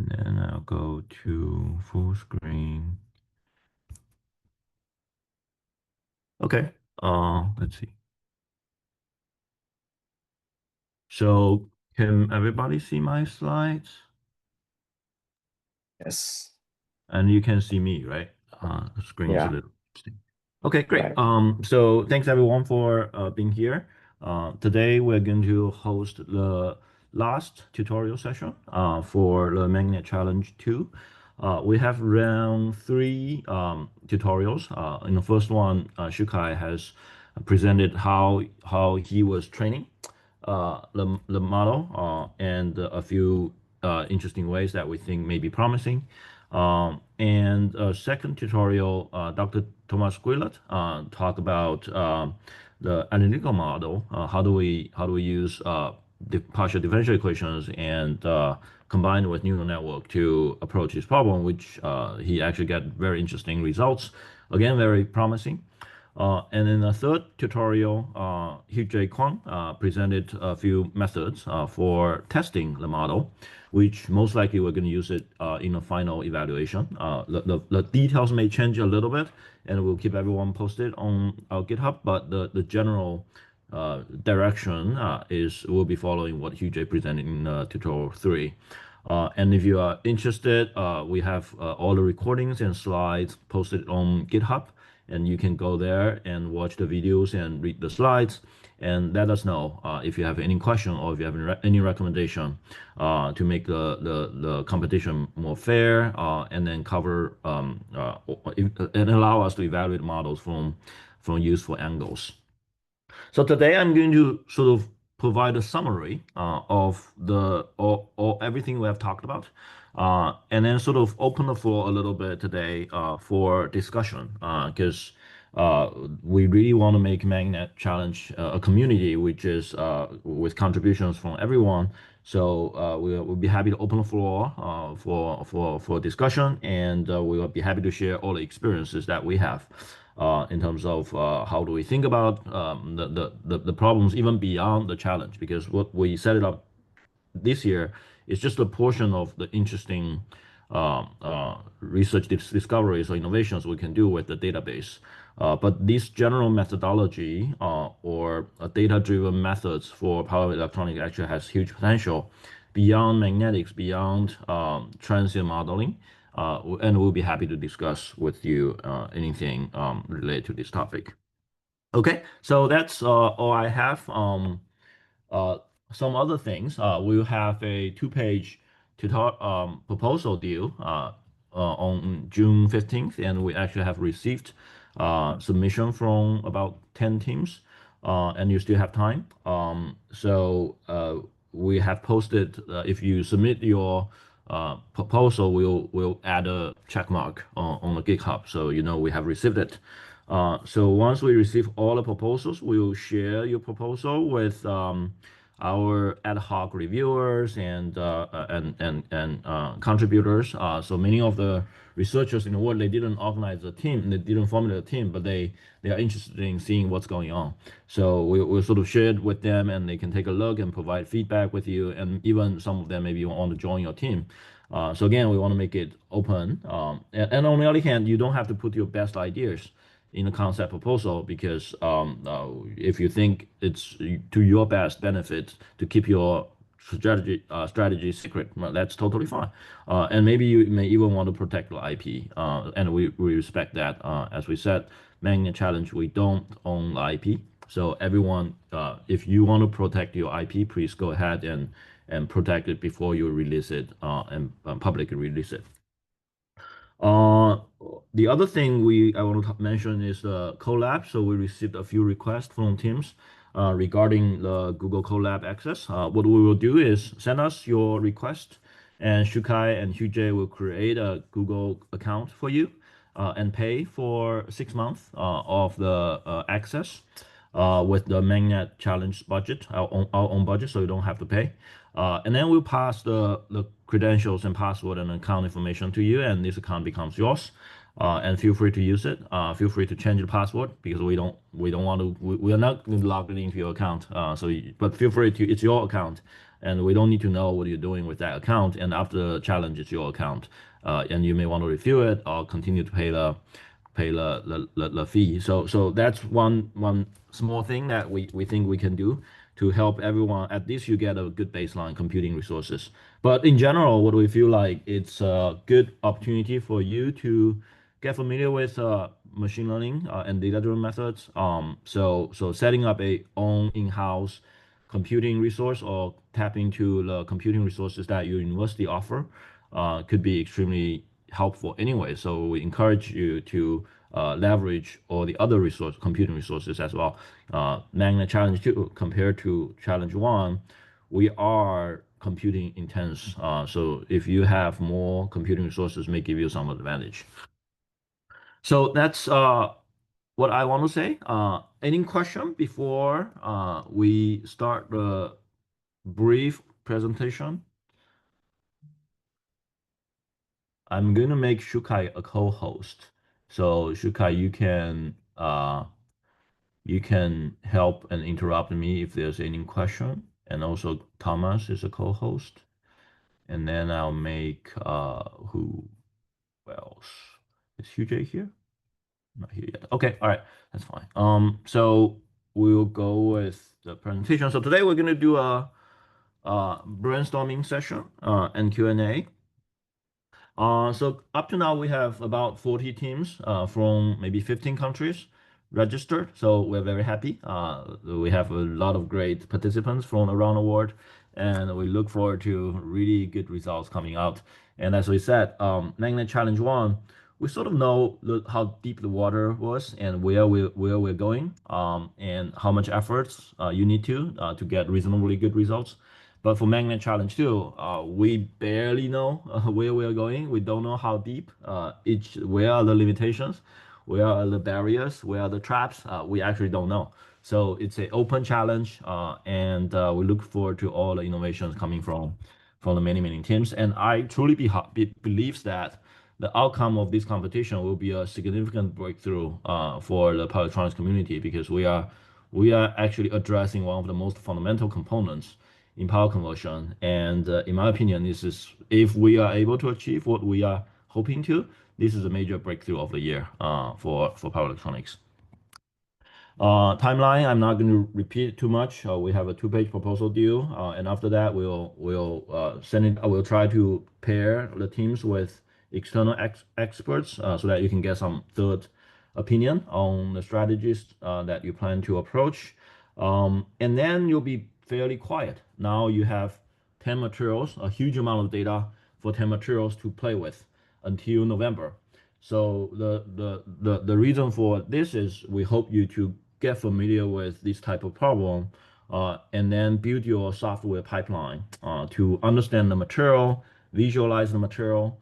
And then I'll go to full screen. Okay. Let's see. So can everybody see my slides? Yes. And you can see me, right? The screen is a Yeah. little interesting. Okay, great. Right. So thanks everyone for being here. Today we're going to host the last tutorial session for the MagNet Challenge 2. We have round three tutorials. In the first one, Shukai has presented how he was training the model and a few interesting ways that we think may be promising. And second tutorial, Dr. Thomas Guillet talk about the analytical model. How do we use the partial differential equations and combine with neural network to approach this problem, which he actually got very interesting results. Again, very promising. And in the third tutorial, Hugh Kwon presented a few methods for testing the model, which most likely we're going to use it in a final evaluation. The details may change a little bit, and we'll keep everyone posted on our GitHub, but the general direction is we'll be following what Hugh presented in tutorial 3. And if you are interested, we have all the recordings and slides posted on GitHub, and you can go there and watch the videos and read the slides and let us know if you have any question or if you have any recommendation to make the competition more fair and then cover and allow us to evaluate models from useful angles. So today I'm going to sort of provide a summary of or everything we have talked about, and then sort of open the floor a little bit today for discussion, because we really want to make MagNet Challenge a community which is with contributions from everyone. So we'll be happy to open the floor for discussion, and we will be happy to share all the experiences that we have in terms of how do we think about the problems even beyond the challenge, because what we set it up this year is just a portion of the interesting research discoveries or innovations we can do with the database. But this general methodology or data-driven methods for power electronics actually has huge potential beyond magnetics, beyond transient modeling. And we'll be happy to discuss with you anything related to this topic. Okay, so that's all I have. Uh, some other things. We'll have a two-page proposal due on June 15th, and we actually have received submission from about 10 teams, and you still have time. So we have posted, if you submit your proposal, we'll add a check mark on the GitHub, so you know we have received it. So once we receive all the proposals, we will share your proposal with our ad hoc reviewers and contributors. So many of the researchers in the world, they didn't organize a team, they didn't formulate a team, but they are interested in seeing what's going on. So we'll sort of share it with them, and they can take a look and provide feedback with you, and even some of them maybe want to join your team. So again, we want to make it open. And on the other hand, you don't have to put your best ideas in a concept proposal, because if you think it's to your best benefit to keep your strategy secret, well, that's totally fine. And maybe you may even want to protect the IP, and we respect that. As we said, MagNet Challenge, we don't own the IP. So everyone, if you want to protect your IP, please go ahead and protect it before you release it and publicly release it. Uh, the other thing I want to mention is the collab. So we received a few requests from teams regarding the Google Colab access. What we will do is send us your request, and Shukai and Hugh will create a Google account for you and pay for 6 months of the access with the MagNet Challenge budget, our own budget, so you don't have to pay. And then we'll pass the credentials and password and account information to you, and this account becomes yours. And feel free to use it. Feel free to change the password, because we don't want to. We are not logged into your account. But feel free to. It's your account. and we don't need to know what you're doing with that account. And after the challenge, it's your account, and you may want to review it or continue to pay the fee. So that's one small thing that we think we can do to help everyone. At least you get a good baseline computing resources. But in general, what we feel like it's a good opportunity for you to get familiar with machine learning and data-driven methods. So setting up a own in-house computing resource or tap into the computing resources that your university offer could be extremely helpful anyway. So we encourage you to leverage all the other computing resources as well. MagNet Challenge 2 compared to Challenge 1, we are computing intense. So if you have more computing resources, may give you some advantage. So that's what I want to say. Any question before we start the brief presentation? I'm gonna make Shukai a co-host. So Shukai, you can help and interrupt me if there's any question. And also Thomas is a co-host. And then I'll make who else? Is Hugh J here? Not here yet. Okay, all right, that's fine. So we'll go with the presentation. So today we're gonna do a brainstorming session and Q&A. So up to now, we have about 40 teams from maybe 15 countries registered. So we're very happy. We have a lot of great participants from around the world, and we look forward to really good results coming out. And as we said, MagNet Challenge 1, we sort of know how deep the water was and where we're going, and how much efforts you need to get reasonably good results. But for MagNet Challenge 2, we barely know where we're going. We don't know how deep, where are the limitations, where are the barriers, where are the traps. We actually don't know. So it's an open challenge, and we look forward to all the innovations coming from the many teams. And I truly believes that the outcome of this competition will be a significant breakthrough for the power electronics community, because we are actually addressing one of the most fundamental components in power conversion. And in my opinion, this is, if we are able to achieve what we are hoping to, this is a major breakthrough of the year for power electronics. Timeline, I'm not going to repeat too much. We have a 2-page proposal due, and after that, we'll send it. I will try to pair the teams with external experts so that you can get some third opinion on the strategies that you plan to approach. And then you'll be fairly quiet. Now you have 10 materials, a huge amount of data for 10 materials to play with until November. So the reason for this is we hope you to get familiar with this type of problem, and then build your software pipeline to understand the material, visualize the material,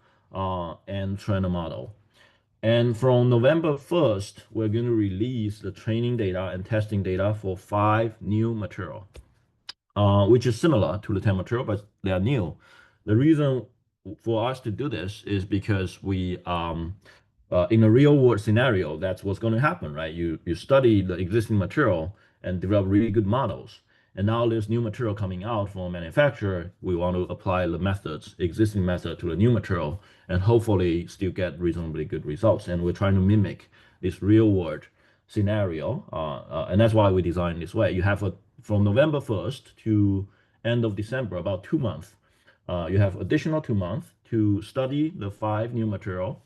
and train a model. And from November 1st, we're going to release the training data and testing data for 5 new material, which is similar to the 10 material, but they are new. The reason for us to do this is because we in a real world scenario, that's what's going to happen, right? You study the existing material and develop really good models. And now there's new material coming out from a manufacturer. We want to apply the methods, existing method, to the new material, and hopefully still get reasonably good results. And we're trying to mimic this real world scenario. And that's why we designed this way. You have from November 1st to end of December, about 2 months. You have additional 2 months to study the 5 new material,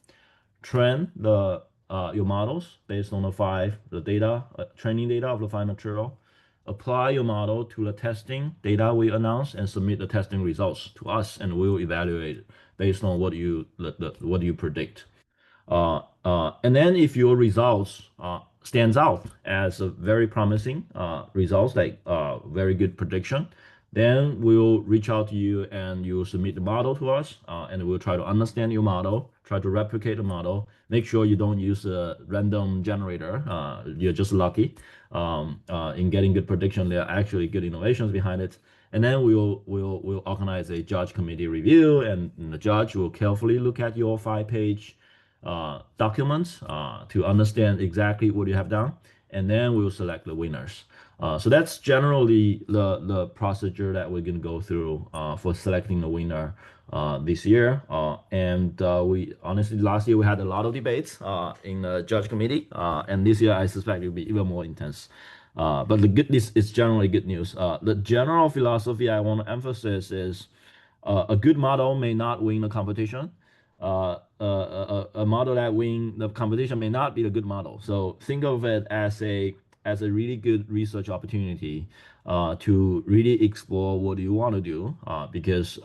train your models based on the data, training data of the 5 material, apply your model to the testing data we announce, and submit the testing results to us, and we'll evaluate based on what you predict. And then if your results stands out as a very promising results, like very good prediction, then we'll reach out to you and you'll submit the model to us, and we'll try to understand your model, try to replicate the model, make sure you don't use a random generator. You're just lucky in getting good prediction. There are actually good innovations behind it. And then we'll organize a judge committee review, and the judge will carefully look at your 5-page documents to understand exactly what you have done, and then we'll select the winners. So that's generally the procedure that we're going to go through for selecting the winner this year. And we honestly, last year we had a lot of debates in the judge committee, and this year I suspect it will be even more intense. But this is generally good news. The general philosophy I want to emphasize is a good model may not win the competition. A model that win the competition may not be a good model. So think of it as a really good research opportunity to really explore what you want to do. Because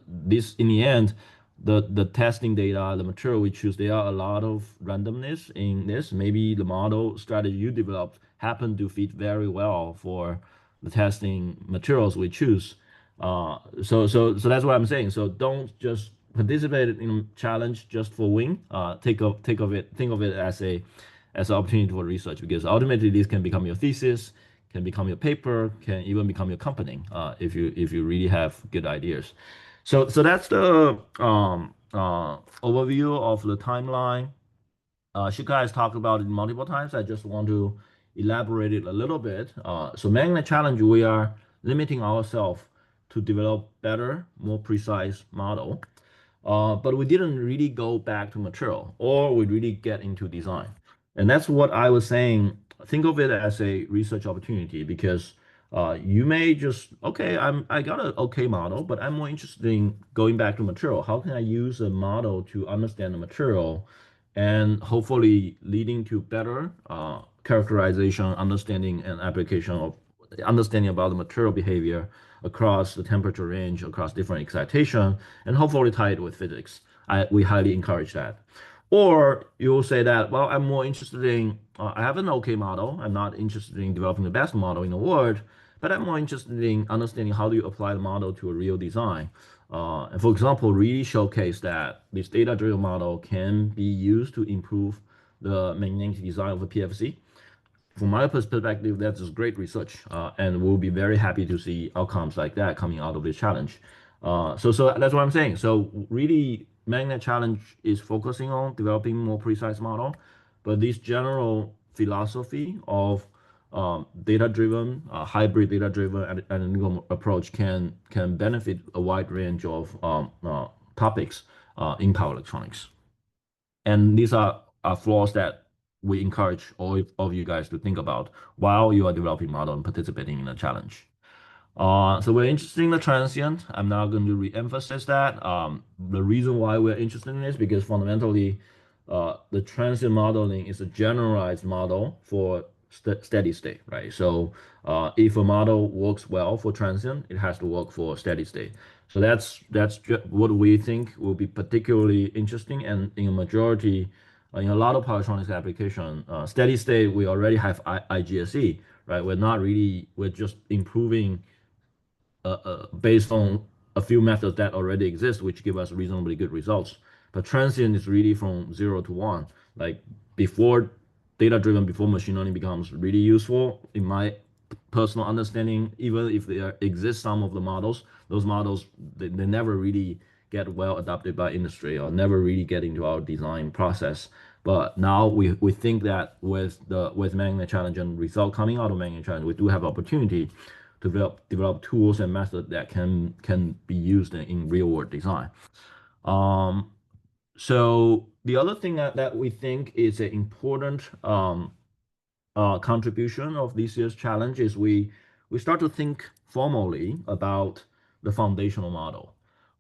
this, in the end, the testing data, the material we choose, there are a lot of randomness in this. Maybe the model strategy you developed happen to fit very well for the testing materials we choose. So that's what I'm saying. So don't just participate in a challenge just for win. Think of it as an opportunity for research because ultimately this can become your thesis, can become your paper, can even become your company if you really have good ideas. So that's the overview of the timeline. Shika has talked about it multiple times. I just want to elaborate it a little bit. So MagNet Challenge, we are limiting ourselves to develop better, more precise model. But we didn't really go back to material or we really get into design. And that's what I was saying. Think of it as a research opportunity because you may just, okay, I got an okay model, but I'm more interested in going back to material. How can I use a model to understand the material and hopefully leading to better characterization, understanding, and application of understanding about the material behavior across the temperature range, across different excitation, and hopefully tie it with physics. We highly encourage that. Or you'll say that, well, I'm more interested in, I have an okay model. I'm not interested in developing the best model in the world, but I'm more interested in understanding how do you apply the model to a real design. And for example, really showcase that this data-driven model can be used to improve the magnetic design of a PFC. From my perspective, that's just great research, and we'll be very happy to see outcomes like that coming out of this challenge. So that's what I'm saying. So really, MagNet Challenge is focusing on developing more precise model, but this general philosophy of data-driven, hybrid data-driven analytical approach can benefit a wide range of topics in power electronics. And these are flaws that we encourage all of you guys to think about while you are developing model and participating in the challenge. So we're interested in the transient. I'm not going to re-emphasize that. The reason why we're interested in this because fundamentally, the transient modeling is a generalized model for steady state, right? So if a model works well for transient, it has to work for steady state. So that's what we think will be particularly interesting. And in a majority, in a lot of power electronics application, steady state, we already have IGSE, right? We're just improving based on a few methods that already exist, which give us reasonably good results. But transient is really from 0 to 1. Like before data-driven, before machine learning becomes really useful, in my personal understanding, even if there exist some of the models, those models, they never really get well adopted by industry or never really get into our design process. But now we think that with MagNet Challenge and result coming out of MagNet Challenge, we do have opportunity to develop tools and methods that can be used in real world design. So the other thing that we think is an important contribution of this year's challenge is we start to think formally about the foundational model.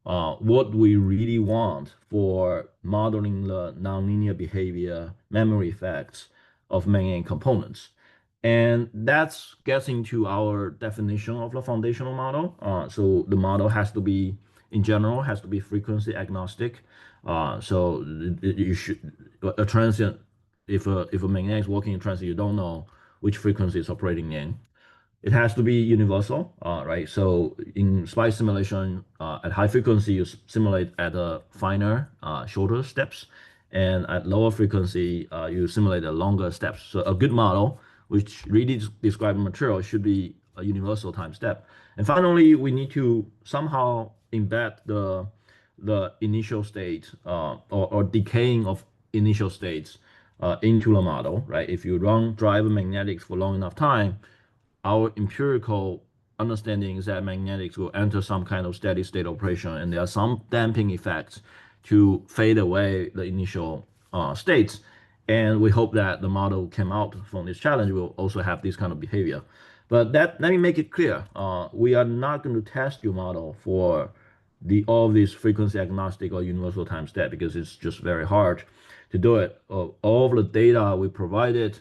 What we really want for modeling the nonlinear behavior memory effects of many components. And that gets into our definition of the foundational model. So the model has to be, in general, has to be frequency agnostic. So you should a transient if a magnet is working in transit, you don't know which frequency it's operating in. It has to be universal, right? So in splice simulation, at high frequency, you simulate at a finer, shorter steps, and at lower frequency, you simulate at longer steps. So a good model, which really describes material, should be a universal time step. And finally, we need to somehow embed the initial state or decaying of initial states into the model, right? If you run driver magnetics for long enough time, our empirical understanding is that magnetics will enter some kind of steady state operation, and there are some damping effects to fade away the initial states. And we hope that the model came out from this challenge will also have this kind of behavior. But let me make it clear. We are not going to test your model for all of these frequency agnostic or universal time step because it's just very hard to do it. All of the data we provided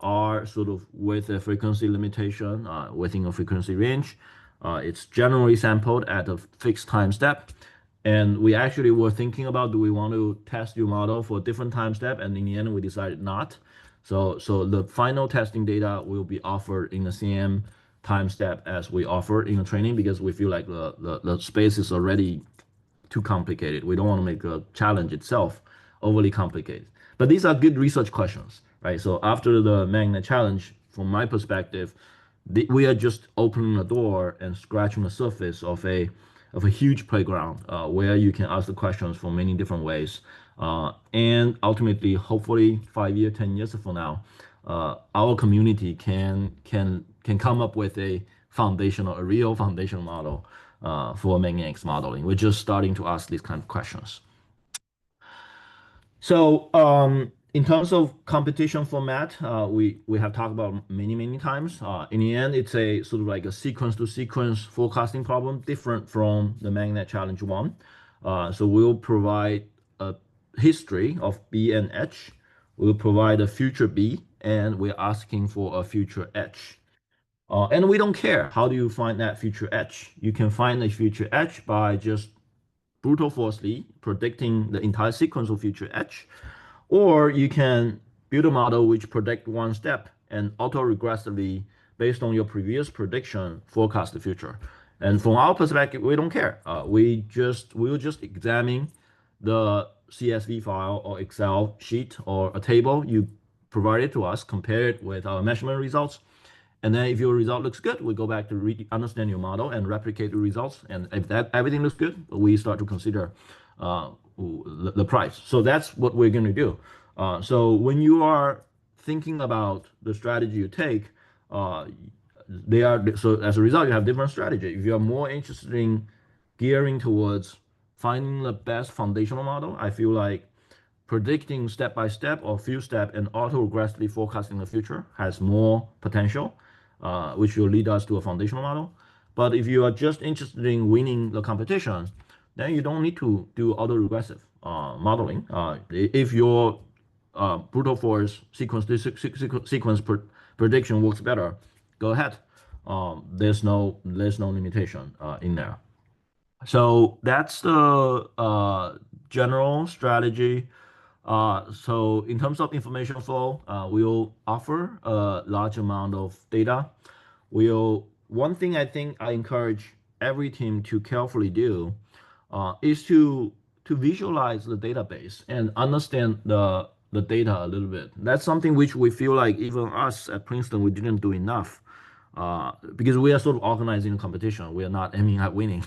are sort of with a frequency limitation within a frequency range. It's generally sampled at a fixed time step. And we actually were thinking about, do we want to test your model for a different time step? And in the end, we decided not. So the final testing data will be offered in the same time step as we offered in the training because we feel like the space is already too complicated. We don't want to make the challenge itself overly complicated. But these are good research questions, right? So after the MagNet challenge, from my perspective, we are just opening the door and scratching the surface of a huge playground where you can ask the questions from many different ways. And ultimately, hopefully, 5 years, 10 years from now, our community can come up with a real foundational model for magnetics modeling. We're just starting to ask these kind of questions. So in terms of competition format, we have talked about many times. In the end, it's a sort of like a sequence to sequence forecasting problem, different from the MagNet Challenge 1. So we'll provide a history of B and H. We'll provide a future B, and we're asking for a future H. And we don't care how do you find that future H. You can find a future H by just brute forcely predicting the entire sequence of future H, or you can build a model which predict one step and auto-regressively, based on your previous prediction, forecast the future. And from our perspective, we don't care. We will just examine the CSV file or Excel sheet or a table you provided to us, compare it with our measurement results. And then if your result looks good, we go back to understand your model and replicate the results. And if that everything looks good, we start to consider the price. So that's what we're going to do. So when you are thinking about the strategy you take, so as a result, you have different strategy. If you are more interested in gearing towards finding the best foundational model, I feel like predicting step by step or few step and auto-regressively forecasting the future has more potential, which will lead us to a foundational model. But if you are just interested in winning the competition, then you don't need to do auto-regressive modeling. If your brute force sequence prediction works better, go ahead. There's no limitation in there. So that's the general strategy. So in terms of information flow, we'll offer a large amount of data. One thing I think I encourage every team to carefully do is to visualize the database and understand the data a little bit. That's something which we feel like even us at Princeton, we didn't do enough because we are sort of organizing a competition. We are not aiming at winning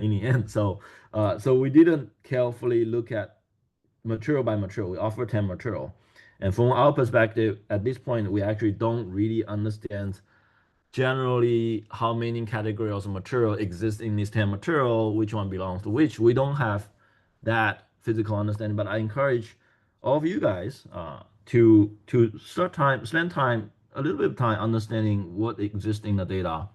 in the end. So we didn't carefully look at material by material. We offer 10 material. And from our perspective, at this point, we actually don't really understand generally how many categories of material exist in this 10 material, which one belongs to which. We don't have that physical understanding, but I encourage all of you guys to spend time, a little bit of time understanding what exists in the data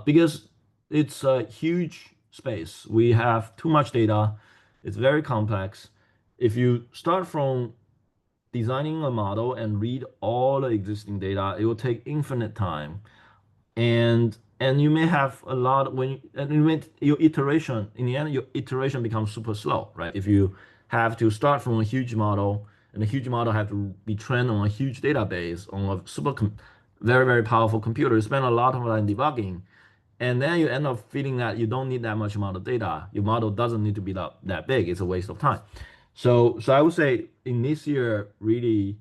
because it's a huge space. We have too much data. It's very complex. If you start from designing a model and read all the existing data, it will take infinite time. And you may have a lot your iteration, in the end, your iteration becomes super slow, right? If you have to start from a huge model and the huge model have to be trained on a huge database on a very powerful computer, you spend a lot of time debugging. And then you end up feeling that you don't need that much amount of data. Your model doesn't need to be that big. It's a waste of time. So I would say in this year, really,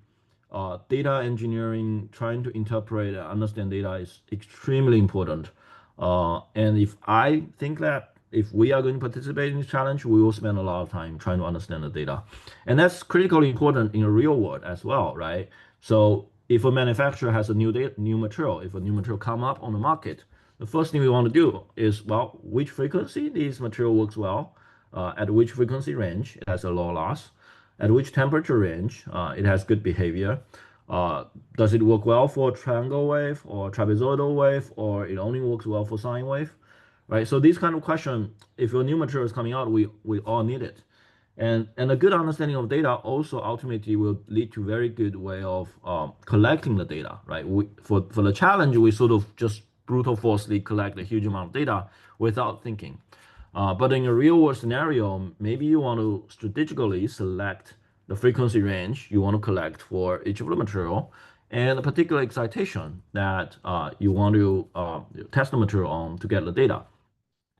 data engineering, trying to interpret and understand data is extremely important. And if I think that if we are going to participate in this challenge, we will spend a lot of time trying to understand the data. And that's critically important in the real world as well, right? So if a manufacturer has a new material, if a new material come up on the market, the first thing we want to do is, well, which frequency this material works well, at which frequency range it has a low loss, at which temperature range it has good behavior. Uh, does it work well for triangle wave or trapezoidal wave, or it only works well for sine wave, right? So these kind of question, if a new material is coming out, we all need it. And a good understanding of data also ultimately will lead to very good way of collecting the data, right? For the challenge, we sort of just brute forcefully collect a huge amount of data without thinking. But in a real world scenario, maybe you want to strategically select the frequency range you want to collect for each of the material and a particular excitation that you want to test the material on to get the data.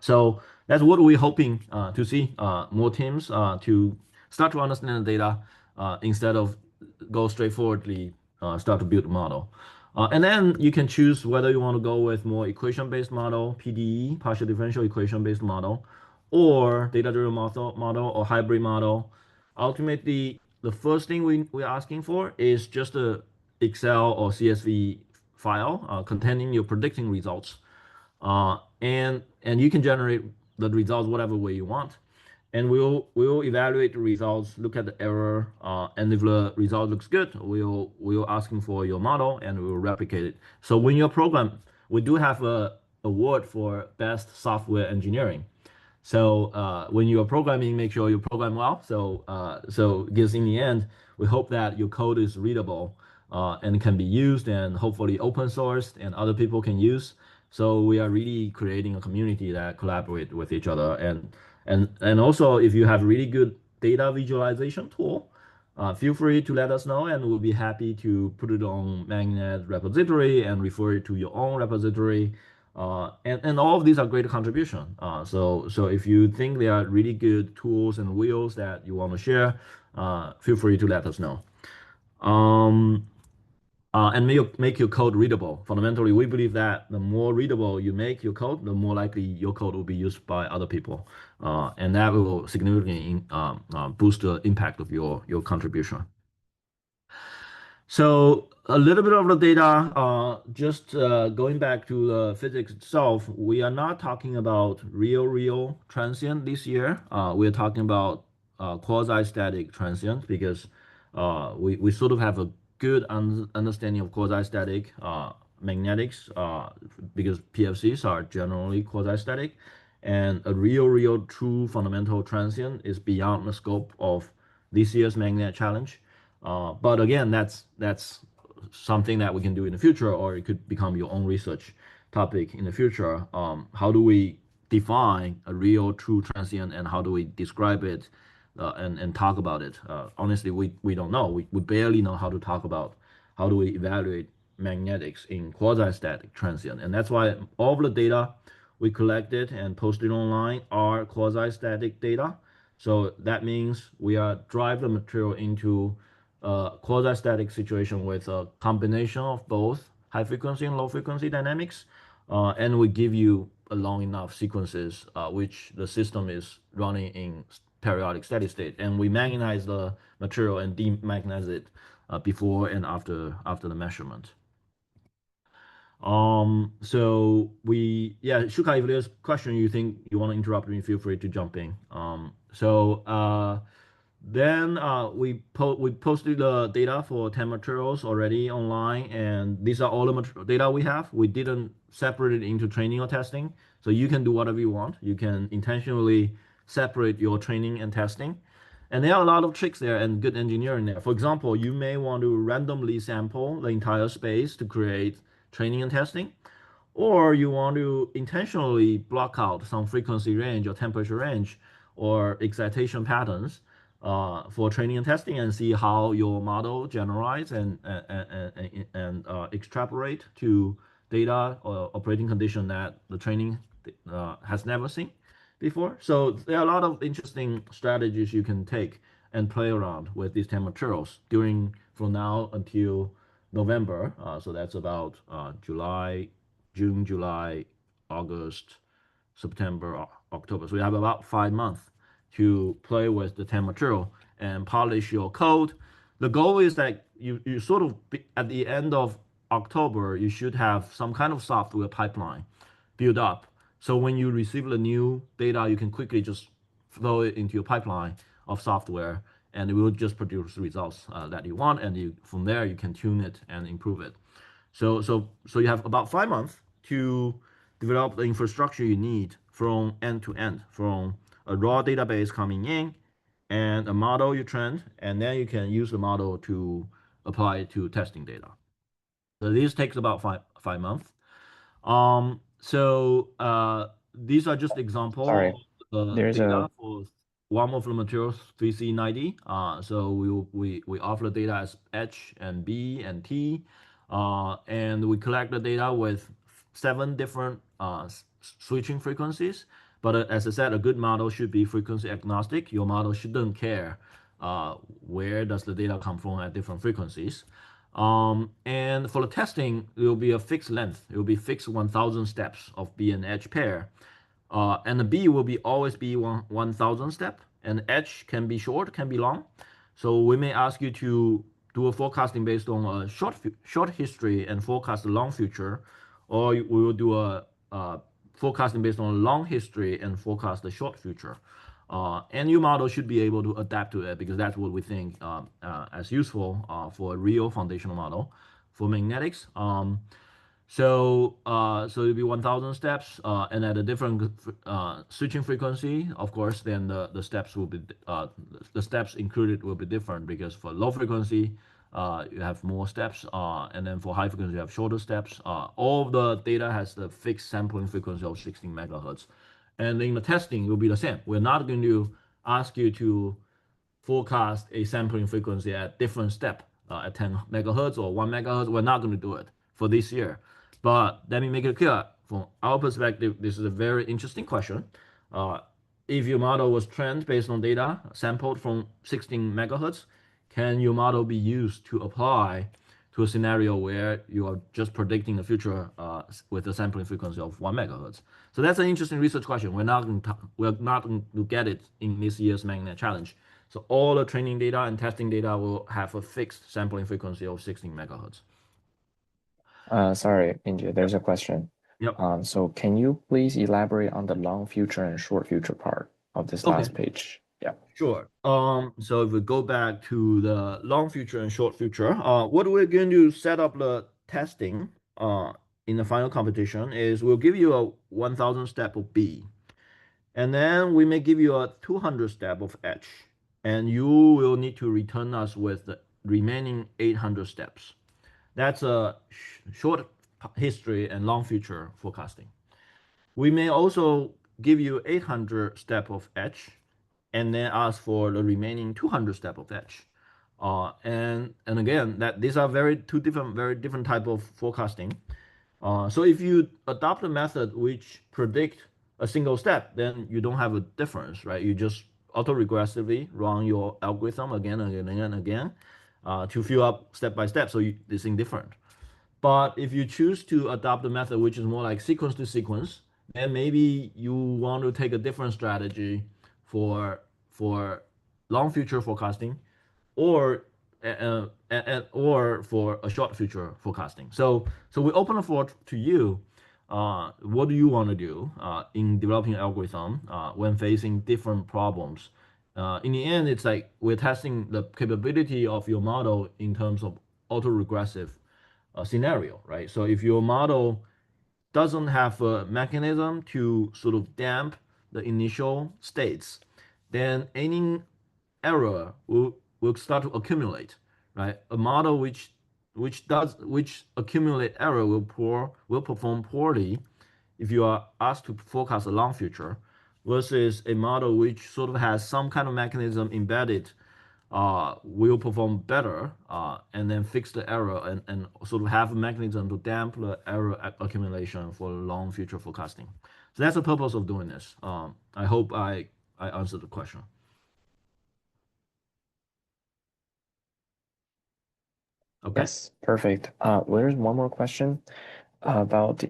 So that's what we're hoping to see more teams to start to understand the data instead of go straightforwardly start to build a model. And then you can choose whether you want to go with more equation-based model, PDE, partial differential equation-based model, or data-driven model or hybrid model. Ultimately, the first thing we're asking for is just a Excel or CSV file containing your predicting results. And you can generate the results whatever way you want. And we'll evaluate the results, look at the error, and if the result looks good, we'll asking for your model and we'll replicate it. So when your program, we do have a award for best software engineering. So when you are programming, make sure you program well. So because in the end, we hope that your code is readable and can be used and hopefully open sourced and other people can use. So we are really creating a community that collaborate with each other. And also, if you have really good data visualization tool, feel free to let us know, and we'll be happy to put it on MagNet repository and refer it to your own repository. And all of these are great contribution. So if you think they are really good tools and wheels that you want to share, feel free to let us know. And make your code readable. Fundamentally, we believe that the more readable you make your code, the more likely your code will be used by other people. And that will significantly boost the impact of your contribution. So a little bit of the data, just going back to the physics itself, we are not talking about real transient this year. We're talking about quasi-static transient because we sort of have a good understanding of quasi-static magnetics because PFCs are generally quasi-static, and a real true fundamental transient is beyond the scope of this year's MagNet challenge. But again, that's something that we can do in the future, or it could become your own research topic in the future. How do we define a real true transient, and how do we describe it and talk about it? Honestly, we don't know. We barely know how to talk about how do we evaluate magnetics in quasi-static transient, and that's why all of the data we collected and posted online are quasi-static data. So that means we are drive the material into quasi-static situation with a combination of both high frequency and low frequency dynamics, and we give you a long enough sequences which the system is running in periodic steady state, and we magnetize the material and demagnetize it before and after the measurement. So yeah, Shukai, if there's a question you think you want to interrupt me, feel free to jump in. Then we posted the data for 10 materials already online, and these are all the data we have. We didn't separate it into training or testing, so you can do whatever you want. You can intentionally separate your training and testing. And there are a lot of tricks there and good engineering there. For example, you may want to randomly sample the entire space to create training and testing, or you want to intentionally block out some frequency range or temperature range or excitation patterns for training and testing and see how your model generalize and extrapolate to data or operating condition that the training has never seen before. So there are a lot of interesting strategies you can take and play around with these 10 materials from now until November. So that's about June, July, August, September, October. So you have about 5 months to play with the 10 material and polish your code, The goal is that you sort of at the end of October, you should have some kind of software pipeline built up. So when you receive the new data, you can quickly just throw it into your pipeline of software, and it will just produce results that you want, and from there you can tune it and improve it. So you have about 5 months to develop the infrastructure you need from end to end, from a raw database coming in and a model you trained, and then you can use the model to apply it to testing data. So this takes about five months. These are just example Sorry, of the there's a data for one of the materials 3C90. So we offer the data as H and B and T, and we collect the data with 7 different switching frequencies. But as I said, a good model should be frequency agnostic. Your model shouldn't care where does the data come from at different frequencies. And for the testing, it will be a fixed length. It will be fixed 1,000 steps of B and H pair. And the B will be always be 1,000 step, and H can be short, can be long. So we may ask you to do a forecasting based on a short history and forecast the long future, or we will do a forecasting based on a long history and forecast the short future. And your model should be able to adapt to it because that's what we think as useful for a real foundational model for magnetics. So it'll be 1,000 steps, and at a different switching frequency, of course, then the steps will be the steps included will be different because for low frequency, you have more steps, and then for high frequency, you have shorter steps. All of the data has the fixed sampling frequency of 16 megahertz, and in the testing, it will be the same. We're not going to ask you to forecast a sampling frequency at different step at 10 megahertz or 1 megahertz. We're not going to do it for this year. But let me make it clear from our perspective, this is a very interesting question. Uh, if your model was trained based on data sampled from 16 megahertz, can your model be used to apply to a scenario where you are just predicting the future with a sampling frequency of 1 megahertz? So that's an interesting research question. We're not going to get it in this year's MagNet challenge. So all the training data and testing data will have a fixed sampling frequency of 16 megahertz. sorry, Minjie, Yep. there's a question. Yep. So can you please elaborate on the long future and short future part of this Okay. last page? Yeah. Sure. So if we go back to the long future and short future, what we're going to set up the testing in the final competition is we'll give you a 1,000 step of B, and then we may give you a 200 step of H, and you will need to return us with the remaining 800 steps. That's a short history and long future forecasting. We may also give you 800 step of H and then ask for the remaining 200 step of H. And again, that these are very different type of forecasting. So if you adopt a method which predict a single step, then you don't have a difference, right? You just auto-regressively run your algorithm again and again and again to fill up step by step. So it's indifferent. But if you choose to adopt a method which is more like sequence to sequence, then maybe you want to take a different strategy for for long future forecasting, or or for a short future forecasting. So we open the floor to you. What do you want to do in developing an algorithm when facing different problems? In the end, it's like we're testing the capability of your model in terms of autoregressive scenario, right? So if your model doesn't have a mechanism to sort of damp the initial states, then any error will start to accumulate, right? A model which accumulate error will perform poorly if you are asked to forecast a long future versus a model which sort of has some kind of mechanism embedded will perform better and then fix the error and sort of have a mechanism to damp the error accumulation for long future forecasting. So that's the purpose of doing this. I hope I answered the question. Okay. Yes, perfect. There's one more question about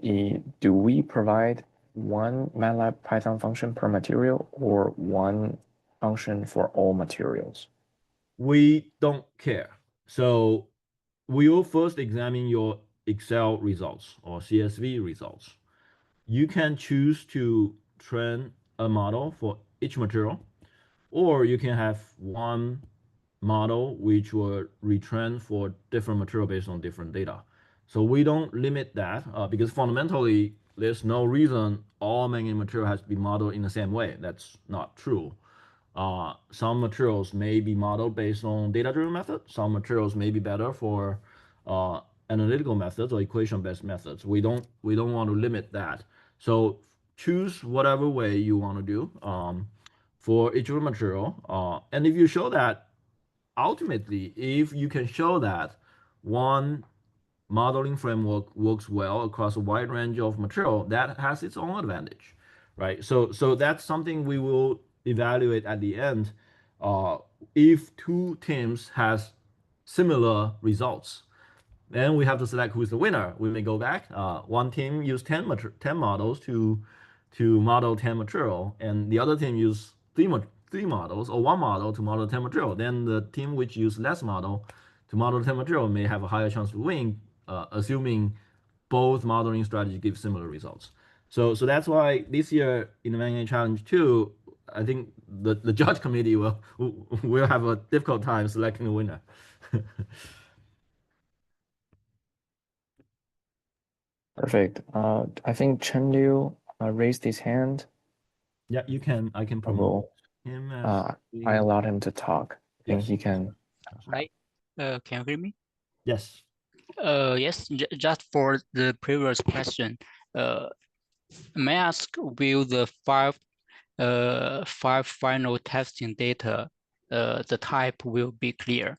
do we provide one MATLAB Python function per material or one function for all materials? We don't care. So we will first examine your Excel results or CSV results. You can choose to train a model for each material, or you can have one model which will retrain for different material based on different data. So we don't limit that because fundamentally there's no reason all magnet material has to be modeled in the same way. That's not true. Some materials may be modeled based on data-driven methods. Some materials may be better for analytical methods or equation-based methods. We don't want to limit that. So choose whatever way you want to do for each material. And if you show that, ultimately, if you can show that one modeling framework works well across a wide range of material, that has its own advantage, right? So that's something we will evaluate at the end. Uh, if two teams has similar results, then we have to select who's the winner. We may go back. One team use 10 models to model 10 material, and the other team use three models or one model to model 10 material. Then the team which use less model to model 10 material may have a higher chance to win, assuming both modeling strategies give similar results. So that's why this year in the MagNet Challenge 2, I think the judge committee will have a difficult time selecting the winner. Perfect. I think Chen Liu raised his hand. Yeah, you can. I can I promote will. him as I the allowed him to talk. I think yes. he can. Right. Can you hear me? Yes. Yes, just for the previous question, may I ask, will the five final testing data, the type will be clear?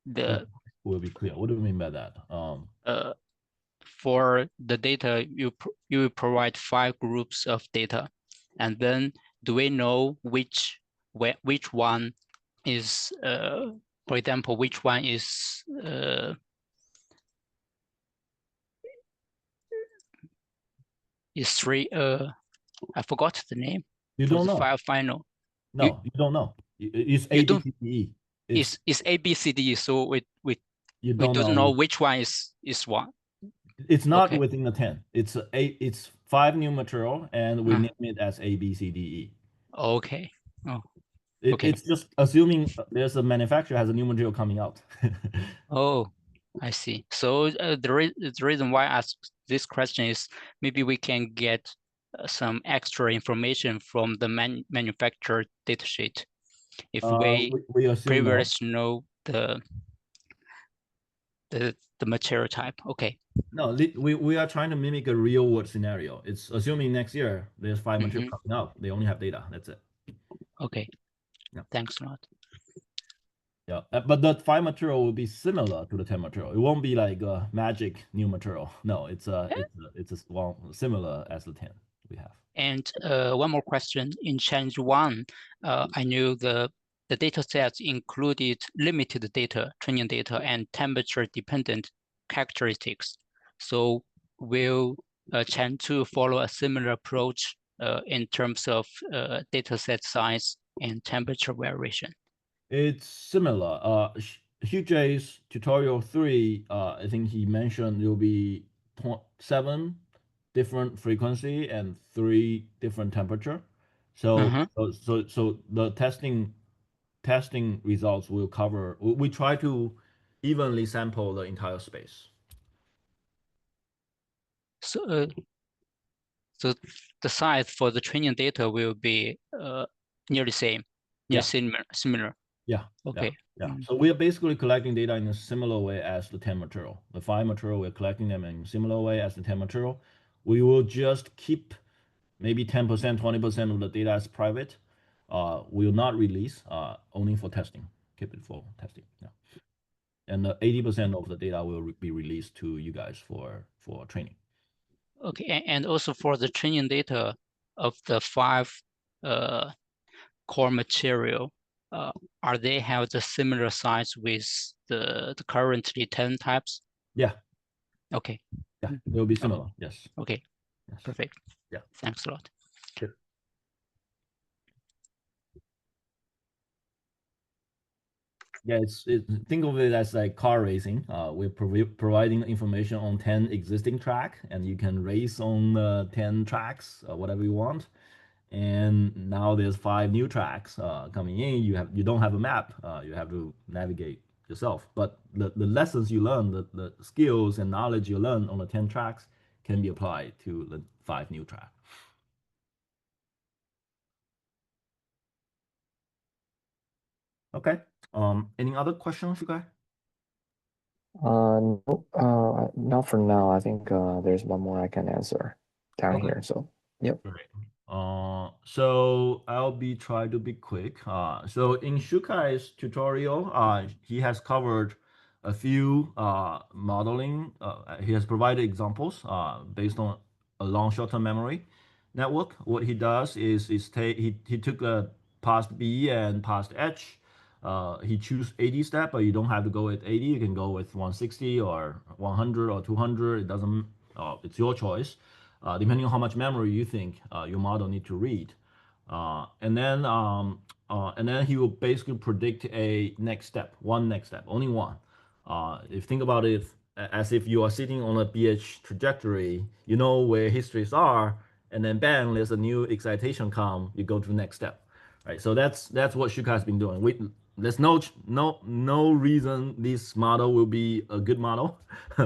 The Will be clear. What do you mean by that? For the data, you will provide 5 groups of data, and then do we know which one is, for example, which one is three? I forgot the name You for don't the know. final. No, you don't know. It's You A, B, don't. C, D, E. It's A, B, C, D. So You we don't don't know know. which one is one. It's not Okay. within the 10. It's 5 new material, and we name it as A, B, C, D, E. Okay. Oh, okay. It's just assuming there's a manufacturer has a new material coming out. Oh, I see. So the reason why I asked this question is maybe we can get some extra information from the manufacturer datasheet if we We assume no. previously know the material type. Okay. No, we are trying to mimic a real world scenario. It's assuming next year there's 5 material coming out. They only have data. That's it. Okay. Yeah. Thanks a lot. Yeah, but the 5 material will be similar to the 10 material. It won't be like a magic new material. No, well, similar as the 10 we have. And one more question. In challenge 1, I knew the data sets included limited data, training data, and temperature-dependent characteristics. So will challenge 2 follow a similar approach in terms of data set size and temperature variation? It's similar. Hugh J's tutorial 3, I think he mentioned there will be 7 different frequency and 3 different temperature. So the testing results will cover. We try to evenly sample the entire space. So so the size for the training data will be nearly same, Yeah. similar. Yeah. Okay. Yeah. So we are basically collecting data in a similar way as the 10 material. The 5 material, we're collecting them in a similar way as the 10 material. We will just keep maybe 10%, 20% of the data as private. We will not release, only for testing. Keep it for testing. Yeah. And 80% of the data will be released to you guys for training. Okay, and also for the training data of the 5 core material, are they have the similar size with the currently 10 types? Yeah. Okay. Yeah, it will be similar. Yes. Okay. Yes. Perfect. Yeah. Thanks a lot. Good. Yeah, think of it as like car racing. We're providing information on 10 existing track, and you can race on 10 tracks, whatever you want. And now there's 5 new tracks coming in. You don't have a map. You have to navigate yourself. But the lessons you learn, the skills and knowledge you learn on the 10 tracks can be applied to the 5 new tracks. Okay. Any other questions, you guys? No, not for now. I think there's one more I can answer down Okay. here. So, yep. Great. So I'll be try to be quick. So in Shukai's tutorial, he has covered a few modeling. He has provided examples based on a long short-term memory network. What he does is he took a past B and past H. He choose 80 step, but you don't have to go with 80. You can go with 160 or 100 or 200. It doesn't. It's your choice, depending on how much memory you think your model need to read. And then he will basically predict a next step, one next step, only one. If you think about it as if you are sitting on a BH trajectory, you know where histories are, and then bang, there's a new excitation come, you go to the next step, right? So that's what Shuka has been doing. There's no reason this model will be a good model.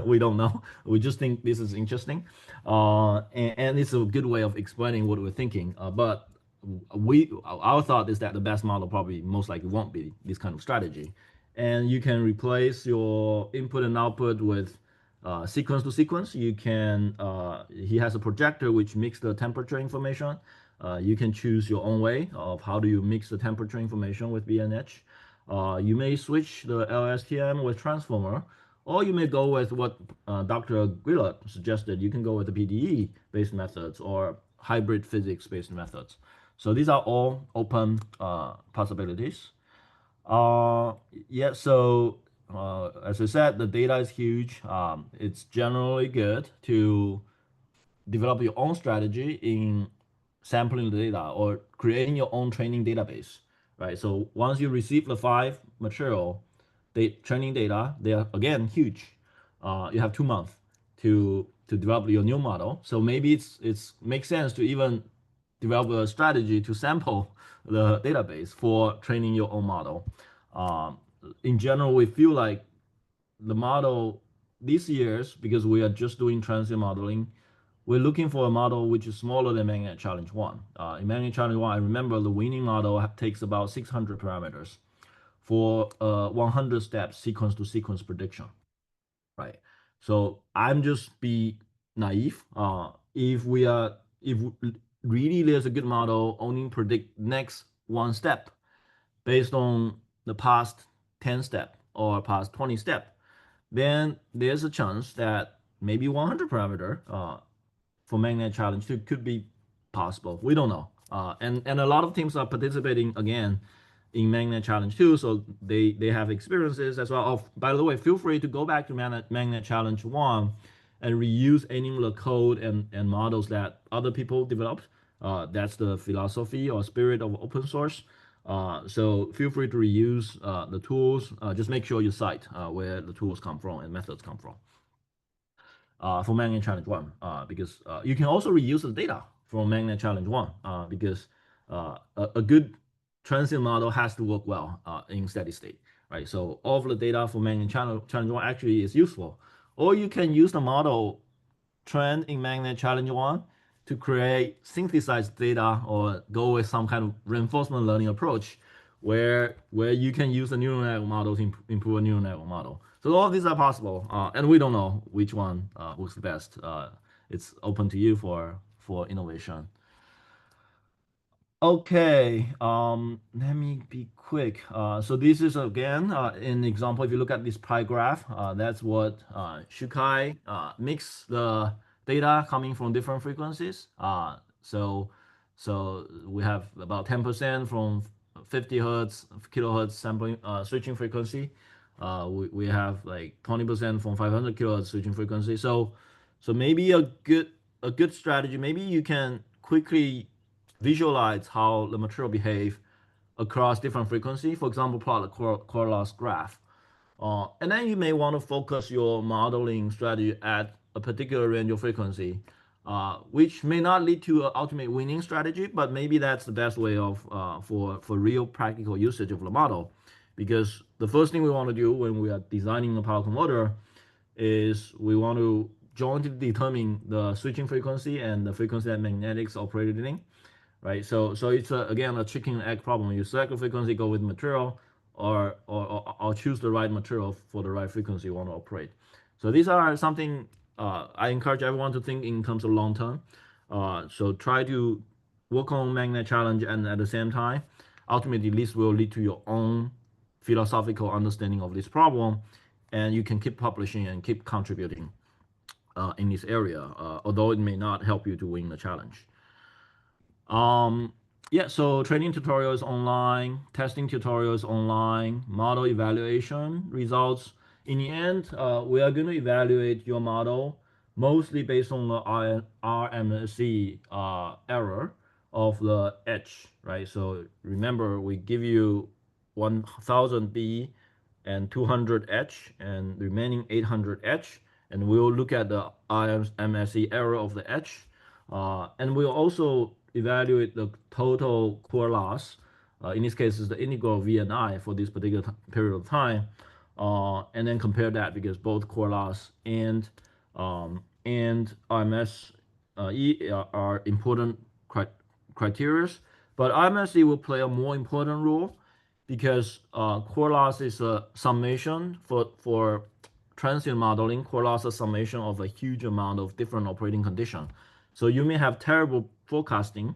We don't know. We just think this is interesting, and it's a good way of explaining what we're thinking. But our thought is that the best model probably most likely won't be this kind of strategy, and you can replace your input and output with sequence to sequence. He has a projector which mix the temperature information. You can choose your own way of how do you mix the temperature information with BNH. You may switch the LSTM with transformer, or you may go with what Dr. Guillot suggested. You can go with the PDE based methods or hybrid physics based methods. So these are all open possibilities. Yeah, so as I said, the data is huge. It's generally good to develop your own strategy in sampling the data or creating your own training database, right? So once you receive the 5 material training data, they are again huge. You have 2 months to develop your new model. So maybe it's makes sense to even develop a strategy to sample the database for training your own model. Um, in general, we feel like the model these years, because we are just doing transient modeling, we're looking for a model which is smaller than MagNet Challenge 1. In MagNet Challenge 1, I remember the winning model takes about 600 parameters for 100 steps sequence to sequence prediction, right? So I'm just be naive. If really there's a good model only predict next one step based on the past 10 step or past 20 step, then there's a chance that maybe 100 parameter for MagNet Challenge 2 could be possible. We don't know. And a lot of teams are participating again in MagNet Challenge 2, so they have experiences as well. Oh, by the way, feel free to go back to MagNet Challenge 1 and reuse any of the code and models that other people developed. That's the philosophy or spirit of open source. So feel free to reuse the tools. Just make sure you cite where the tools come from and methods come from for MagNet Challenge 1, because you can also reuse the data from MagNet Challenge 1, because a good transient model has to work well in steady state, right? So all of the data for MagNet Challenge 1 actually is useful. Or you can use the model trend in MagNet Challenge 1 to create synthesized data or go with some kind of reinforcement learning approach where you can use the neural network model to improve a neural network model. So all of these are possible, and we don't know which one works the best. It's open to you for innovation. Okay, let me be quick. So this is again an example. If you look at this pie graph, that's what Shukai mix the data coming from different frequencies. So we have about 10% from 50 hertz kilohertz sampling switching frequency. We have like 20% from 500 kilohertz switching frequency. So maybe a good strategy. Maybe you can quickly visualize how the material behave across different frequency. For example, plot a core loss graph. And then you may want to focus your modeling strategy at a particular range of frequency, which may not lead to an ultimate winning strategy, but maybe that's the best way of for real practical usage of the model. Because the first thing we want to do when we are designing a power converter is we want to jointly determine the switching frequency and the frequency that magnetics operated in, right? So it's again a chicken and egg problem. You select a frequency, go with material, or choose the right material for the right frequency you want to operate. So these are something I encourage everyone to think in terms of long term. So try to work on MagNet challenge, and at the same time, ultimately this will lead to your own philosophical understanding of this problem, and you can keep publishing and keep contributing in this area, although it may not help you to win the challenge. Yeah, so training tutorials online, testing tutorials online, model evaluation results. In the end, we are going to evaluate your model mostly based on the RMSE error of the H, right? So remember, we give you 1000 B and 200 H and remaining 800 H, and we'll look at the RMSE error of the H, and we'll also evaluate the total core loss. In this case, is the integral V and I for this particular period of time, and then compare that because both core loss and RMS E are important criteria. But RMSE will play a more important role because core loss is a summation for transient modeling. Core loss is a summation of a huge amount of different operating conditions. So you may have terrible forecasting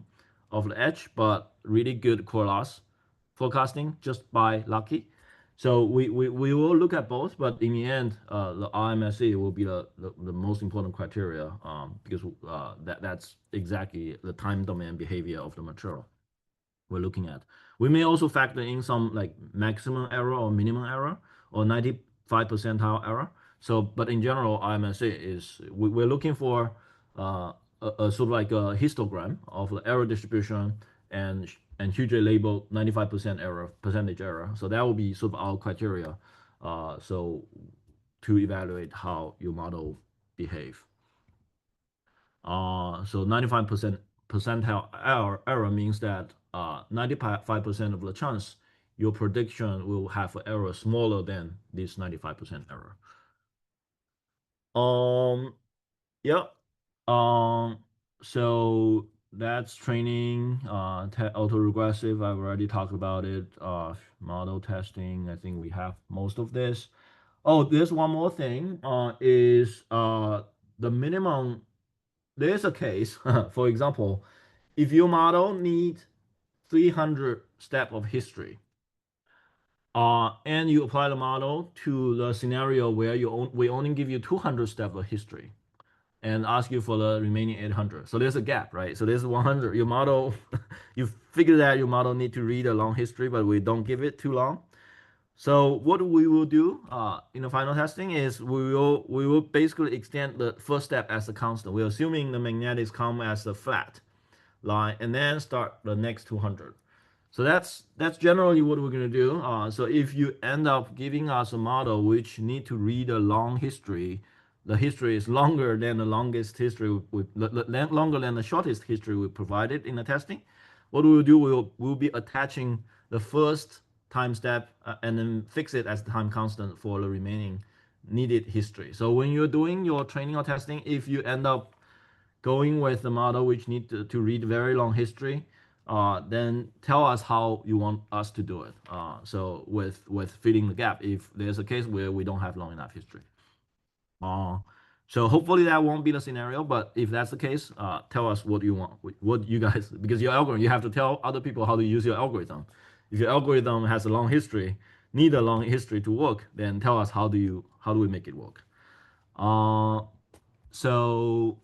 of the edge, but really good core loss forecasting just by lucky. So we will look at both, but in the end, the RMSE will be the most important criteria because that's exactly the time domain behavior of the material we're looking at. We may also factor in some like maximum error or minimum error or 95 percentile error. So, but in general, RMSE is we're looking for a sort of like a histogram of the error distribution and hugely labeled 95% error, percentage error. So that will be sort of our criteria. So to evaluate how your model behave. So 95% percentile error means that 95% of the chance your prediction will have an error smaller than this 95% error. Yeah. So that's training, autoregressive. I've already talked about it. Model testing. I think we have most of this. Oh, there's one more thing. Is the minimum. There's a case, for example, if your model needs 300 steps of history, and you apply the model to the scenario where we only give you 200 steps of history and ask you for the remaining 800. So there's a gap, right? So there's 100. Your model, you figure that your model need to read a long history, but we don't give it too long. So what we will do in the final testing is we will basically extend the first step as a constant. We're assuming the magnetics come as a flat line and then start the next 200. So that's generally what we're going to do. So if you end up giving us a model which need to read a long history, the history is longer than the longest history, longer than the shortest history we provided in the testing. What we'll do, we'll be attaching the first time step and then fix it as the time constant for the remaining needed history. So when you're doing your training or testing, if you end up going with the model which need to read very long history, then tell us how you want us to do it. So with filling the gap, if there's a case where we don't have long enough history. So hopefully that won't be the scenario, but if that's the case, tell us what you want, what you guys, because your algorithm, you have to tell other people how to use your algorithm. If your algorithm has a long history, need a long history to work, then tell us how do we make it work. So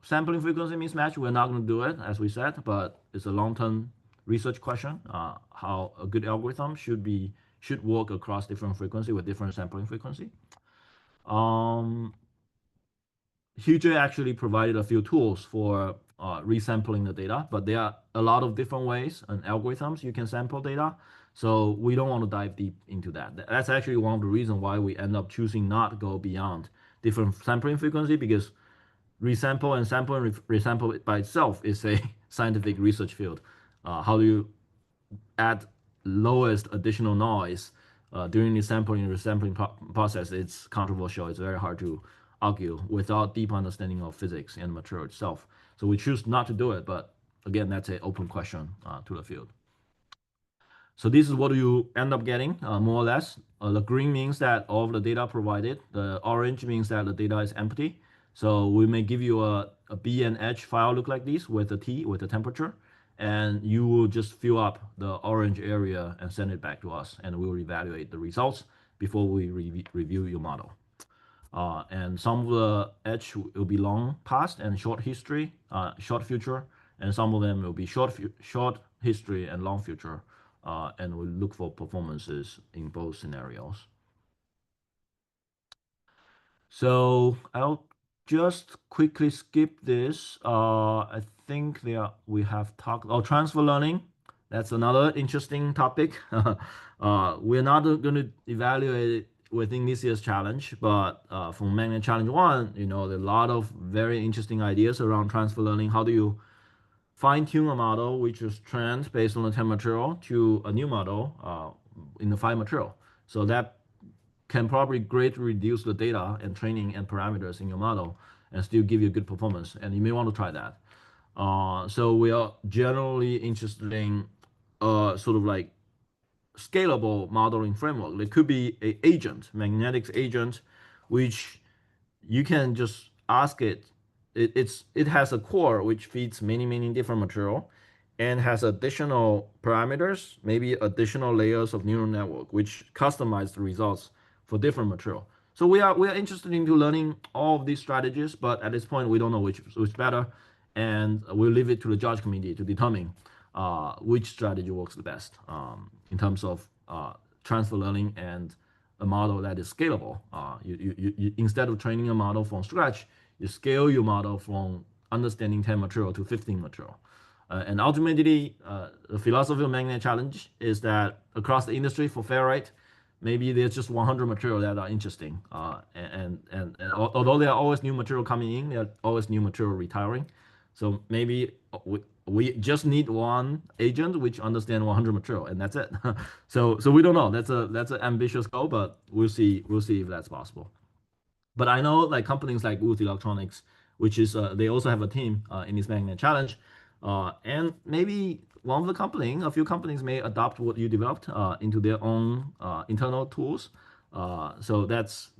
sampling frequency mismatch, we're not going to do it as we said, but it's a long-term research question. How a good algorithm should work across different frequency with different sampling frequency. Hugely actually provided a few tools for resampling the data, but there are a lot of different ways and algorithms you can sample data. So we don't want to dive deep into that. That's actually one of the reasons why we end up choosing not to go beyond different sampling frequency, because resample and sample and resample by itself is a scientific research field. How do you add lowest additional noise during the sampling and resampling process? It's controversial. It's very hard to argue without deep understanding of physics and material itself. So we choose not to do it, but again, that's an open question to the field. So this is what you end up getting, more or less. The green means that all of the data provided. The orange means that the data is empty. So we may give you a B and H file look like this with the T, with the temperature, and you will just fill up the orange area and send it back to us, and we will evaluate the results before we review your model. And some of the H will be long past and short history, short future, and some of them will be short history and long future. And we look for performances in both scenarios. So I'll just quickly skip this. I think we have talked about transfer learning. That's another interesting topic. We're not going to evaluate it within this year's challenge, but from MagNet Challenge 1, there are a lot of very interesting ideas around transfer learning. How do you fine-tune a model which is trained based on the 10 material to a new model in the 5 material? So that can probably greatly reduce the data and training and parameters in your model and still give you good performance. And you may want to try that. So we are generally interested in sort of like scalable modeling framework. There could be an agent, magnetics agent, which you can just ask it. It has a core which feeds many different material and has additional parameters, maybe additional layers of neural network, which customize the results for different material. So we are interested into learning all of these strategies, but at this point we don't know which is better, and we'll leave it to the judge committee to determine which strategy works the best in terms of transfer learning and a model that is scalable. You instead of training a model from scratch, you scale your model from understanding 10 material to 15 material. And ultimately, the philosophy of MagNet Challenge is that across the industry for ferrite, maybe there's just 100 material that are interesting. And although there are always new material coming in, there are always new material retiring. So maybe we just need one agent which understands 100 material, and that's it. So we don't know. That's an ambitious goal, but we'll see if that's possible. But I know like companies like Wood Electronics, which is they also have a team in this MagNet Challenge, and maybe a few companies may adopt what you developed into their own internal tools. So that's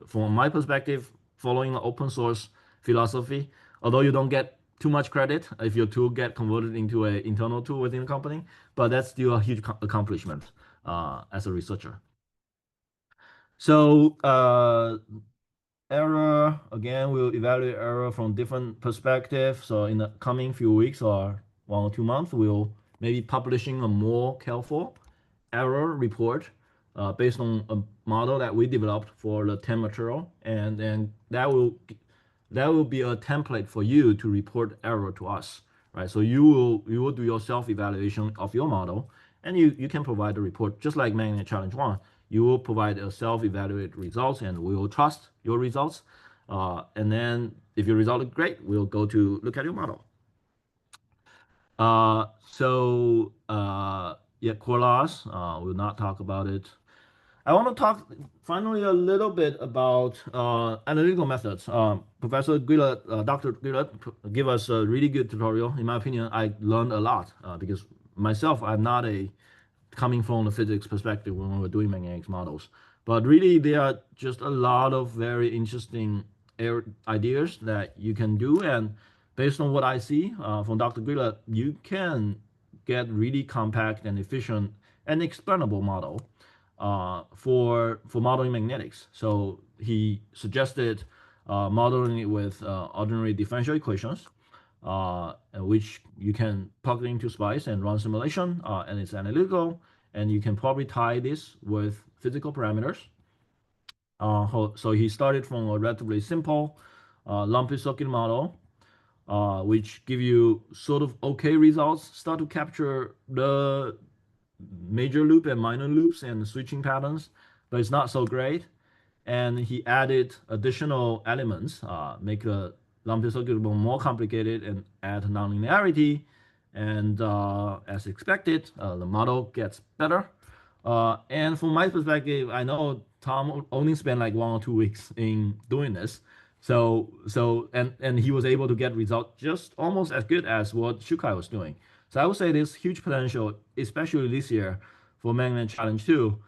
from my perspective, following an open source philosophy. Although you don't get too much credit if your tool get converted into an internal tool within the company, but that's still a huge accomplishment as a researcher. So error, again, we'll evaluate error from different perspectives. So in the coming few weeks or 1 or 2 months, we'll maybe publishing a more careful error report based on a model that we developed for the 10 material, and then that will be a template for you to report error to us, right? So you will do your self-evaluation of your model, and you can provide a report just like MagNet Challenge 1. You will provide a self-evaluated results, and we will trust your results. And then if your result is great, we'll go to look at your model. Yeah, core loss, we'll not talk about it. I want to talk finally a little bit about analytical methods. Professor Guillot, Dr. Guillot gave us a really good tutorial. In my opinion, I learned a lot because myself, I'm not coming from the physics perspective when we were doing magnetics models. But really, there are just a lot of very interesting ideas that you can do. And based on what I see from Dr. Guillot, you can get really compact and efficient and explainable model for modeling magnetics. So he suggested modeling it with ordinary differential equations, which you can plug into Spice and run simulation, and it's analytical, and you can probably tie this with physical parameters. So he started from a relatively simple lumpy circuit model which give you sort of okay results, start to capture the major loop and minor loops and switching patterns, but it's not so great. And he added additional elements, make the lumpy circuit more complicated and add nonlinearity. And as expected, the model gets better. And from my perspective, I know Tom only spent like 1 or 2 weeks in doing this. And he was able to get results just almost as good as what Shukai was doing. So I would say there's huge potential, especially this year for MagNet Challenge 2.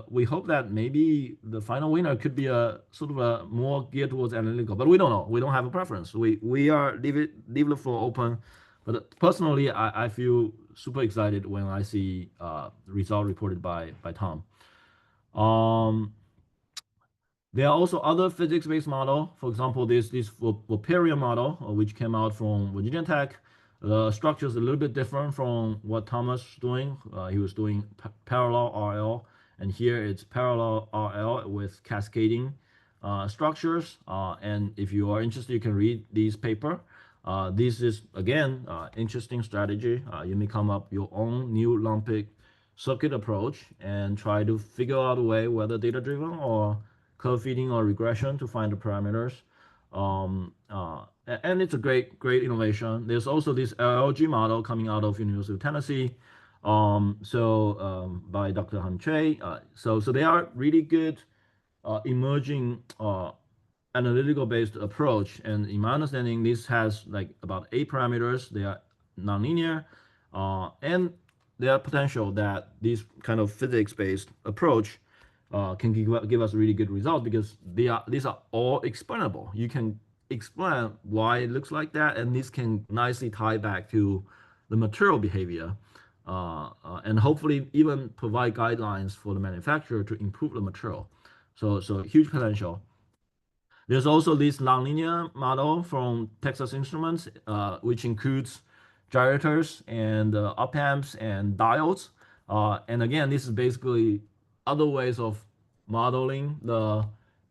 We hope that maybe the final winner could be a sort of a more geared towards analytical, but we don't know. We don't have a preference. We are leave the floor open. But personally, I feel super excited when I see result reported by Tom. There are also other physics-based model. For example, this Viperian model, which came out from Virginia Tech. The structure is a little bit different from what Thomas was doing. He was doing parallel RL, and here it's parallel RL with cascading structures. And if you are interested, you can read this paper. This is, again, interesting strategy. You may come up your own new lumpic circuit approach and try to figure out a way, whether data-driven or curve fitting or regression, to find the parameters. And it's a great innovation. There's also this LLG model coming out of University of Tennessee, by Dr. Han Chui. So they are really good emerging analytical based approach. And in my understanding, this has like about 8 parameters. They are nonlinear, and there are potential that this kind of physics based approach can give us really good results, because these are all explainable. You can explain why it looks like that, and this can nicely tie back to the material behavior, and hopefully even provide guidelines for the manufacturer to improve the material. So huge potential. There's also this nonlinear model from Texas Instruments, which includes gyrators and op amps and diodes. And again, this is basically other ways of modeling the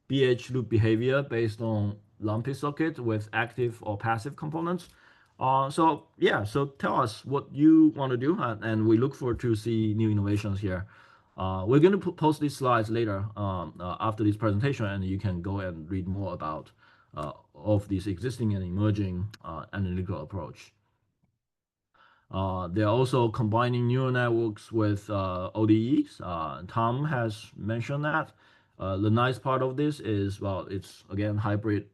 BH loop behavior based on lumpy circuit with active or passive components. So tell us what you want to do, and we look forward to see new innovations here. We're going to post these slides later after this presentation, and you can go and read more about of these existing and emerging analytical approach. They're also combining neural networks with ODEs. Tom has mentioned that. The nice part of this is, well, it's again hybrid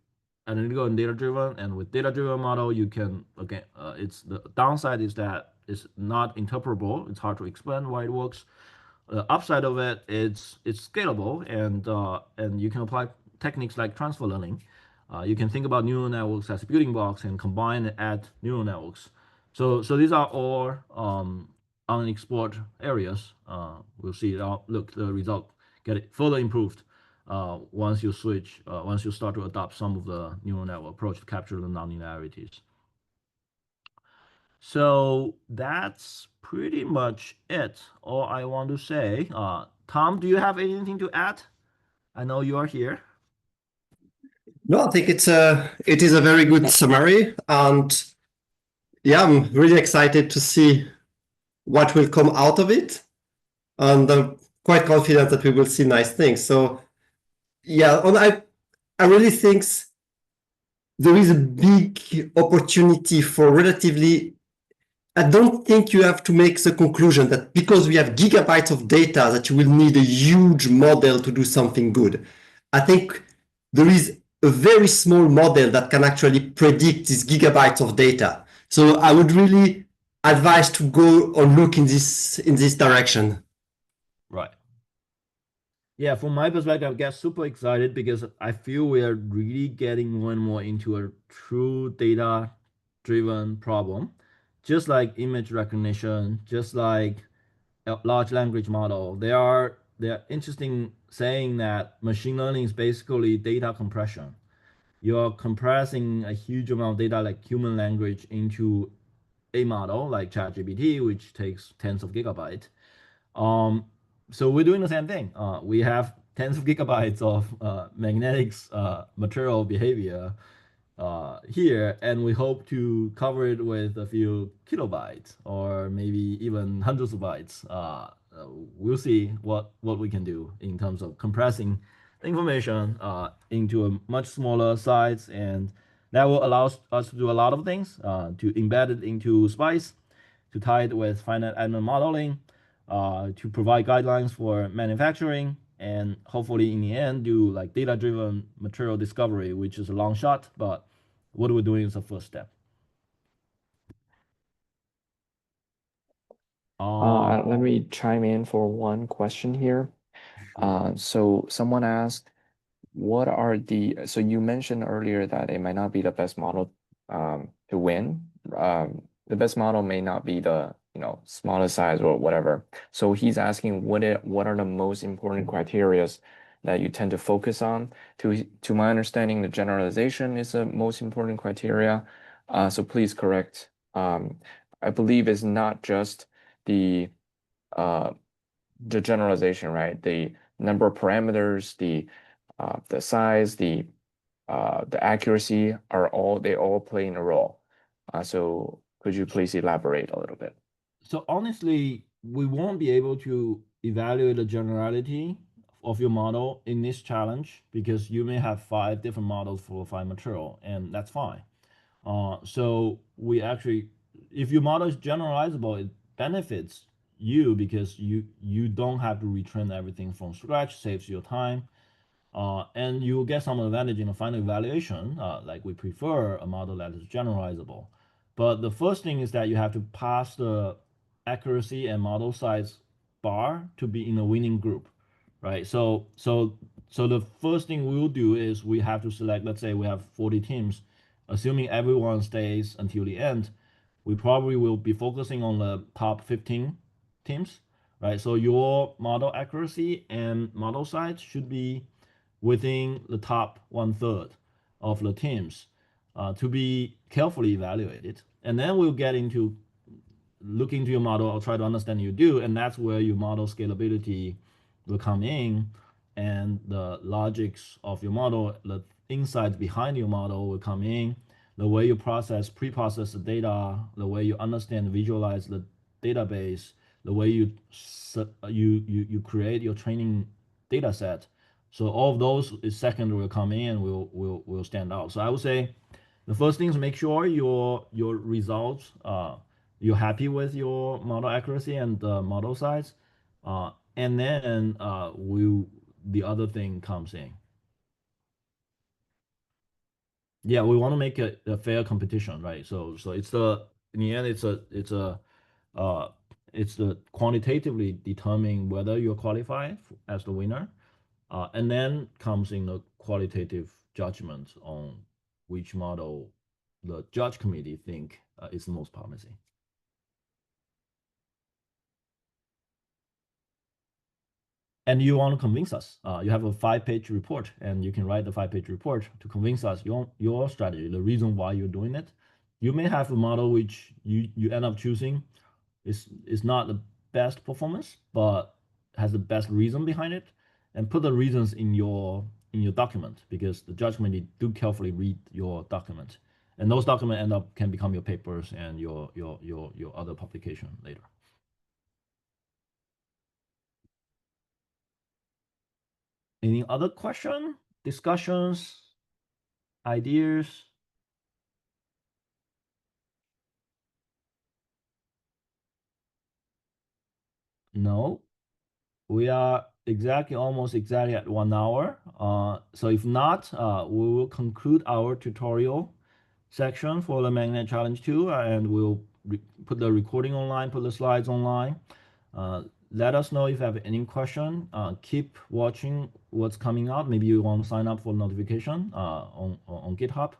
analytical and data-driven, and with data-driven model, you can, again, it's the downside is that it's not interpretable. It's hard to explain why it works. The upside of it, it's scalable, and you can apply techniques like transfer learning. You can think about neural networks as building blocks and combine and add neural networks. So these are all unexplored areas. We'll see. Look, the result get further improved once you start to adopt some of the neural network approach to capture the nonlinearities. So that's pretty much it. All I want to say. Tom, do you have anything to add? I know you are here. No, I think it is a very good summary, and yeah, I'm really excited to see what will come out of it, and I'm quite confident that we will see nice things. So yeah, and I really think there is a big opportunity for relatively. I don't think you have to make the conclusion that because we have gigabytes of data that you will need a huge model to do something good. I think there is a very small model that can actually predict these gigabytes of data. So I would really advise to go or look in this direction. Right. Yeah, from my perspective, I get super excited because I feel we are really getting more and more into a true data-driven problem. Just like image recognition, just like a large language model, they are interesting saying that machine learning is basically data compression. You're compressing a huge amount of data like human language into a model like ChatGPT, which takes tens of gigabytes. So we're doing the same thing. We have tens of gigabytes of magnetics material behavior, here, and we hope to cover it with a few kilobytes or maybe even hundreds of bytes. We'll see what we can do in terms of compressing the information into a much smaller size, and that will allow us to do a lot of things, to embed it into Spice, to tie it with finite element modeling, to provide guidelines for manufacturing, and hopefully in the end do like data-driven material discovery, which is a long shot, but what we're doing is a first step. Let me chime in for one question here. So someone asked, so you mentioned earlier that it might not be the best model to win. The best model may not be the smaller size or whatever. So he's asking what are the most important criteria that you tend to focus on? To my understanding, the generalization is the most important criteria. So please correct. I believe it's not just the generalization, right? The number of parameters, the size, the accuracy they all play in a role. So could you please elaborate a little bit? So honestly, we won't be able to evaluate the generality of your model in this challenge because you may have 5 different models for 5 material, and that's fine. So we actually, if your model is generalizable, it benefits you because you don't have to retrain everything from scratch, saves your time. And you will get some advantage in the final evaluation, like we prefer a model that is generalizable. But the first thing is that you have to pass the accuracy and model size bar to be in a winning group, right? So the first thing we will do is we have to select, let's say we have 40 teams, assuming everyone stays until the end, we probably will be focusing on the top 15 teams, right? So your model accuracy and model size should be within the top 1/3 of the teams to be carefully evaluated. And then we'll get into look into your model or try to understand you do, and that's where your model scalability will come in, and the logics of your model, the insights behind your model will come in, the way you pre-process the data, the way you understand, visualize the database, the way you create your training data set. So all of those is second will come in and will stand out. So I would say the first thing is make sure your results you're happy with your model accuracy and model size, and then the other thing comes in. Yeah, we want to make it a fair competition, right? So it's in the end it's the quantitatively determining whether you're qualified as the winner, and then comes in the qualitative judgment on which model the judge committee think is the most promising. And you want to convince us. You have a 5-page report, and you can write the 5-page report to convince us your strategy, the reason why you're doing it. You may have a model which you end up choosing is not the best performance, but has the best reason behind it, and put the reasons in your document, because the judge committee do carefully read your document, and those documents can become your papers and your other publication later. Any other question, discussions, ideas? No, we are almost exactly at 1 hour. So if not, we will conclude our tutorial section for the MagNet Challenge 2, and we'll put the recording online, put the slides online. Let us know if you have any question. Keep watching what's coming out. Maybe you want to sign up for notification on GitHub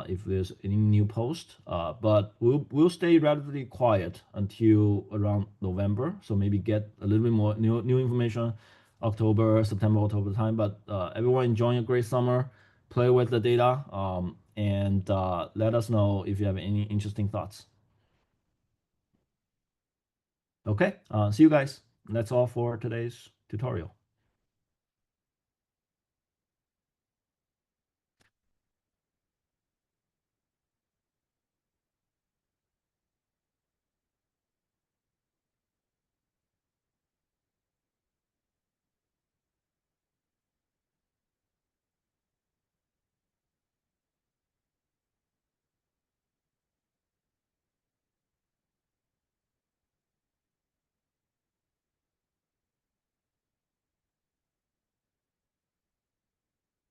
if there's any new post. But we'll stay relatively quiet until around November. So maybe get a little bit more new information September, October time. But everyone enjoying a great summer. Play with the data, and let us know if you have any interesting thoughts. Okay, see you guys. That's all for today's tutorial.